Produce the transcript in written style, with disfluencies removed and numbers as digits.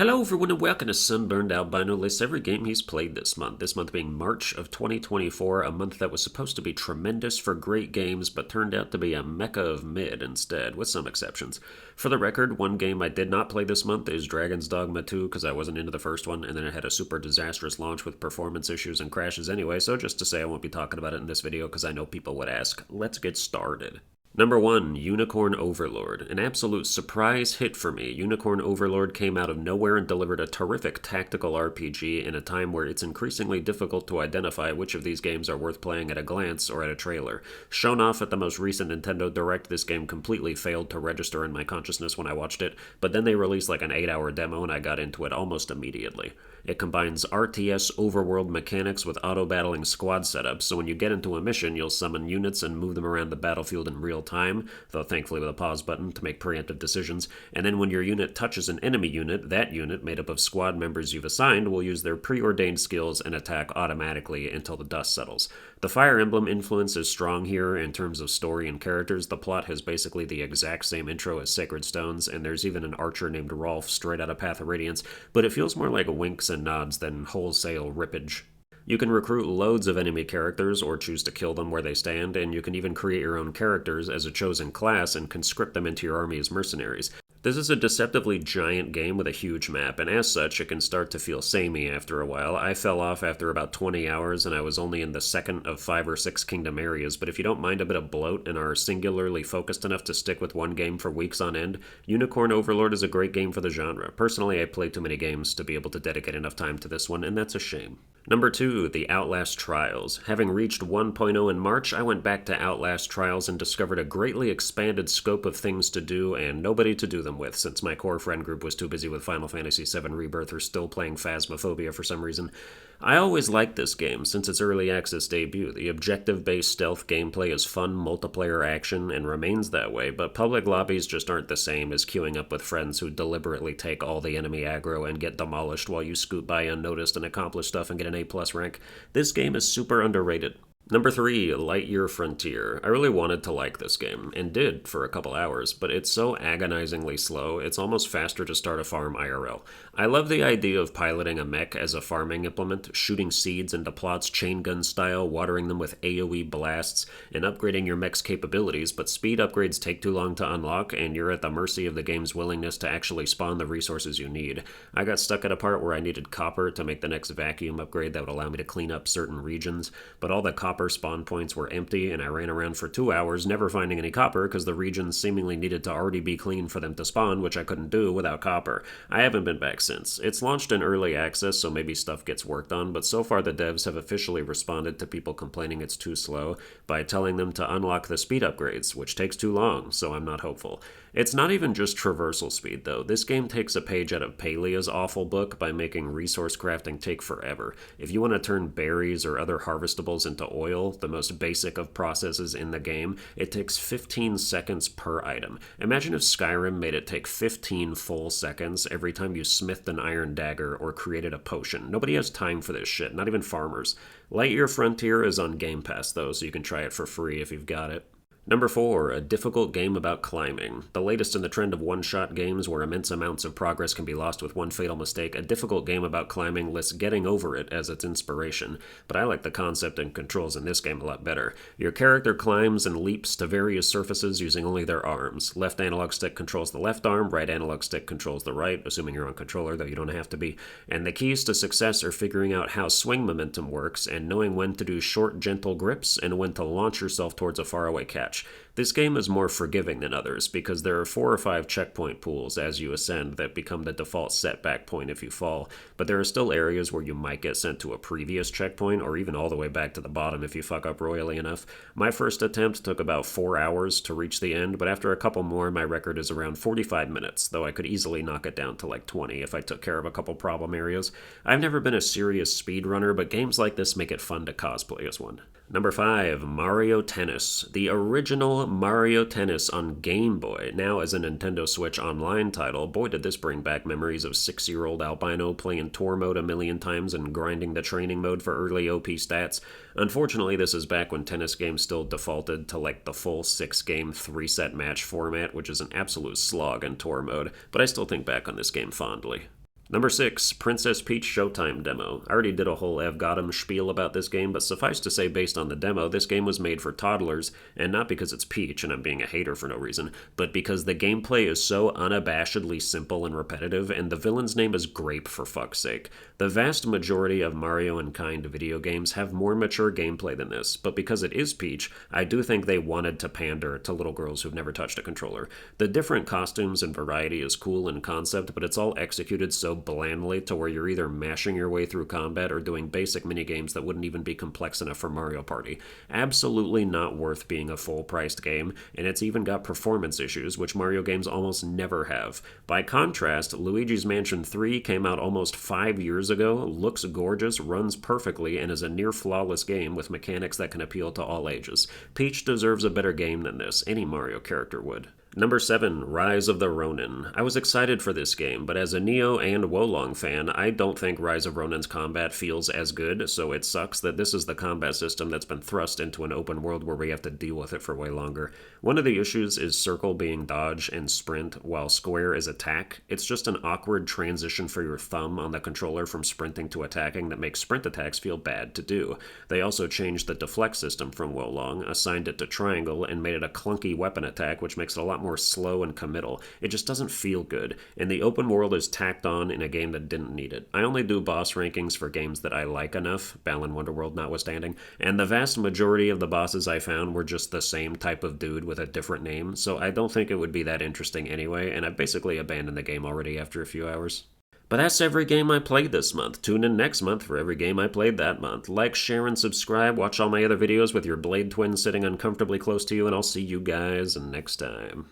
Hello everyone and welcome to Sunburned. Albino lists every game he's played this month. This month being March of 2024, a month that was supposed to be tremendous for great games, but turned out to be a mecca of mid instead, with some exceptions. For the record, one game I did not play this month is Dragon's Dogma 2, because I wasn't into the first one, and then it had a super disastrous launch with performance issues and crashes anyway, so just to say I won't be talking about it in this video because I know people would ask. Let's get started. Number 1, Unicorn Overlord. An absolute surprise hit for me. Unicorn Overlord came out of nowhere and delivered a terrific tactical RPG in a time where it's increasingly difficult to identify which of these games are worth playing at a glance or at a trailer. Shown off at the most recent Nintendo Direct, this game completely failed to register in my consciousness when I watched it, but then they released like an 8-hour demo and I got into it almost immediately. It combines RTS overworld mechanics with auto-battling squad setups, so when you get into a mission, you'll summon units and move them around the battlefield in real time, though thankfully with a pause button to make preemptive decisions, and then when your unit touches an enemy unit, that unit, made up of squad members you've assigned, will use their preordained skills and attack automatically until the dust settles. The Fire Emblem influence is strong here in terms of story and characters. The plot has basically the exact same intro as Sacred Stones, and there's even an archer named Rolf straight out of Path of Radiance, but it feels more like winks and nods than wholesale rippage. You can recruit loads of enemy characters or choose to kill them where they stand, and you can even create your own characters as a chosen class and conscript them into your army as mercenaries. This is a deceptively giant game with a huge map, and as such, it can start to feel samey after a while. I fell off after about 20 hours, and I was only in the second of 5 or 6 kingdom areas, but if you don't mind a bit of bloat and are singularly focused enough to stick with one game for weeks on end, Unicorn Overlord is a great game for the genre. Personally, I play too many games to be able to dedicate enough time to this one, and that's a shame. Number 2, The Outlast Trials. Having reached 1.0 in March, I went back to Outlast Trials and discovered a greatly expanded scope of things to do and nobody to do them with, since my core friend group was too busy with Final Fantasy VII Rebirth or still playing Phasmophobia for some reason. I always liked this game since its early access debut. The objective-based stealth gameplay is fun multiplayer action and remains that way, but public lobbies just aren't the same as queuing up with friends who deliberately take all the enemy aggro and get demolished while you scoot by unnoticed and accomplish stuff and get an A+ rank. This game is super underrated. Number 3, Lightyear Frontier. I really wanted to like this game, and did for a couple hours, but it's so agonizingly slow, it's almost faster to start a farm IRL. I love the idea of piloting a mech as a farming implement, shooting seeds into plots chain gun style, watering them with AoE blasts, and upgrading your mech's capabilities, but speed upgrades take too long to unlock, and you're at the mercy of the game's willingness to actually spawn the resources you need. I got stuck at a part where I needed copper to make the next vacuum upgrade that would allow me to clean up certain regions, but all the copper spawn points were empty, and I ran around for 2 hours never finding any copper because the regions seemingly needed to already be clean for them to spawn, which I couldn't do without copper. I haven't been back since. It's launched in early access, so maybe stuff gets worked on, but so far the devs have officially responded to people complaining it's too slow by telling them to unlock the speed upgrades, which takes too long, so I'm not hopeful. It's not even just traversal speed, though. This game takes a page out of Palea's awful book by making resource crafting take forever. If you want to turn berries or other harvestables into oil, the most basic of processes in the game, it takes 15 seconds per item. Imagine if Skyrim made it take 15 full seconds every time you smithed an iron dagger or created a potion. Nobody has time for this shit, not even farmers. Lightyear Frontier is on Game Pass, though, so you can try it for free if you've got it. Number 4, a difficult game about climbing. The latest in the trend of one-shot games where immense amounts of progress can be lost with one fatal mistake, a difficult game about climbing lists Getting Over It as its inspiration, but I like the concept and controls in this game a lot better. Your character climbs and leaps to various surfaces using only their arms. Left analog stick controls the left arm, right analog stick controls the right, assuming you're on controller, though you don't have to be. And the keys to success are figuring out how swing momentum works and knowing when to do short, gentle grips and when to launch yourself towards a faraway catch. This game is more forgiving than others because there are 4 or 5 checkpoint pools as you ascend that become the default setback point if you fall, but there are still areas where you might get sent to a previous checkpoint or even all the way back to the bottom if you fuck up royally enough. My first attempt took about 4 hours to reach the end, but after a couple more my record is around 45 minutes, though I could easily knock it down to like 20 if I took care of a couple problem areas. I've never been a serious speedrunner, but games like this make it fun to cosplay as one. Number 5, Mario Tennis. The original Mario Tennis on Game Boy, now as a Nintendo Switch Online title. Boy, did this bring back memories of 6-year-old Albino playing tour mode a million times and grinding the training mode for early OP stats. Unfortunately, this is back when tennis games still defaulted to like the full 6-game 3-set match format, which is an absolute slog in tour mode, but I still think back on this game fondly. Number 6, Princess Peach Showtime demo. I already did a whole Ev Got 'em spiel about this game, but suffice to say, based on the demo, this game was made for toddlers, and not because it's Peach and I'm being a hater for no reason, but because the gameplay is so unabashedly simple and repetitive, and the villain's name is Grape for fuck's sake. The vast majority of Mario and kind video games have more mature gameplay than this, but because it is Peach, I do think they wanted to pander to little girls who've never touched a controller. The different costumes and variety is cool in concept, but it's all executed so blandly to where you're either mashing your way through combat or doing basic minigames that wouldn't even be complex enough for Mario Party. Absolutely not worth being a full-priced game, and it's even got performance issues, which Mario games almost never have. By contrast, Luigi's Mansion 3 came out almost 5 years ago, looks gorgeous, runs perfectly, and is a near-flawless game with mechanics that can appeal to all ages. Peach deserves a better game than this. Any Mario character would. Number 7, Rise of the Ronin. I was excited for this game, but as a Neo and Wolong fan, I don't think Rise of Ronin's combat feels as good, so it sucks that this is the combat system that's been thrust into an open world where we have to deal with it for way longer. One of the issues is circle being dodge and sprint, while square is attack. It's just an awkward transition for your thumb on the controller from sprinting to attacking that makes sprint attacks feel bad to do. They also changed the deflect system from Wolong, assigned it to triangle, and made it a clunky weapon attack, which makes it a lot more slow and committal. It just doesn't feel good, and the open world is tacked on in a game that didn't need it. I only do boss rankings for games that I like enough, Balan Wonderworld notwithstanding, and the vast majority of the bosses I found were just the same type of dude with a different name, so I don't think it would be that interesting anyway, and I basically abandoned the game already after a few hours. But that's every game I played this month. Tune in next month for every game I played that month. Like, share, and subscribe. Watch all my other videos with your Blade Twin sitting uncomfortably close to you, and I'll see you guys next time.